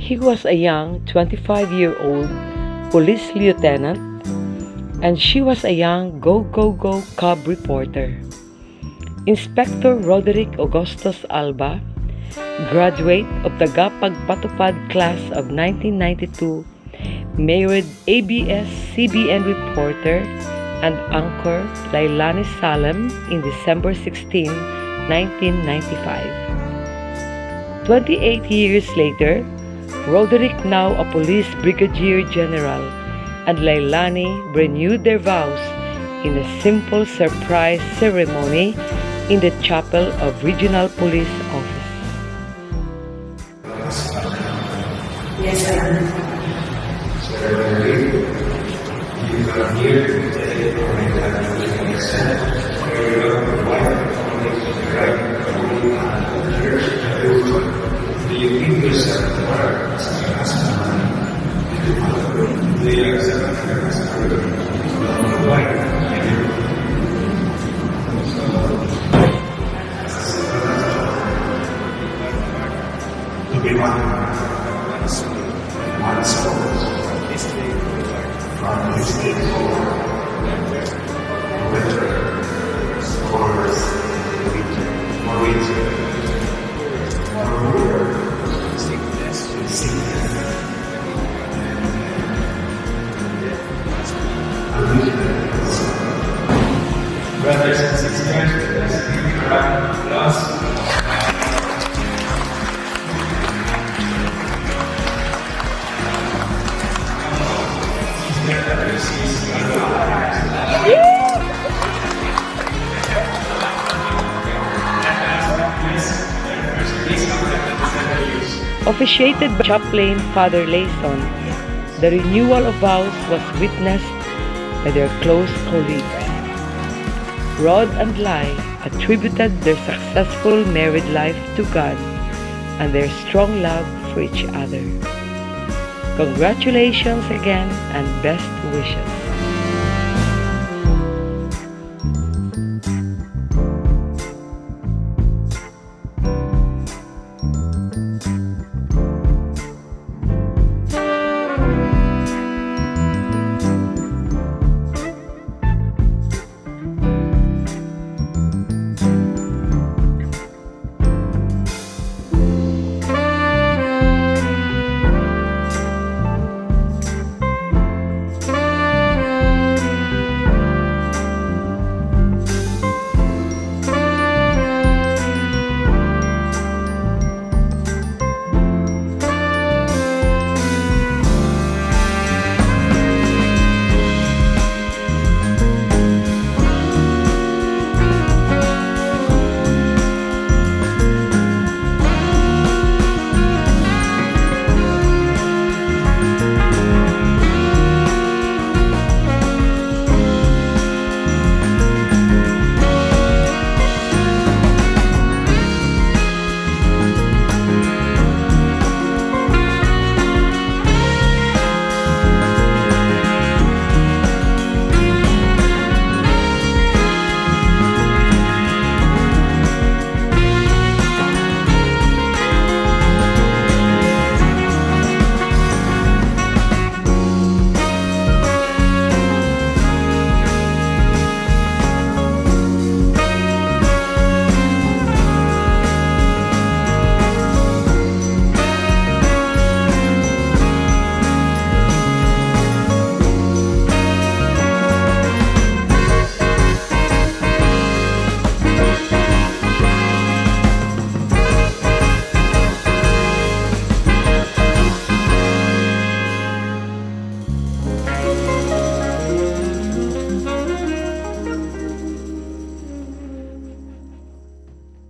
He was a young 25-year-old police lieutenant, and she was a young go-go-go cub reporter. Inspector Roderick Augustus Alba, graduate of the Pagpatupad class of 1992, married ABS-CBN reporter and anchor Leilani in December 16, 1995. 28 years later, Roderick, now a police brigadier general, and Leilani renewed their vows in a simple surprise ceremony in the chapel of Regional Police Office. Yes, sir. You come here today for me to accept where you are provided the right to the church. Do you give yourself the word as a pastor? Do you accept the right? To be one soul. From this day forward, winter, forest, for winter, for ruler, sickness, brothers and sisters, let's give a round of applause. Officiated by Chaplain Father Layson, the renewal of vows was witnessed by their close colleagues. Rod and Lai attributed their successful married life to God and their strong love for each other. Congratulations again and best wishes.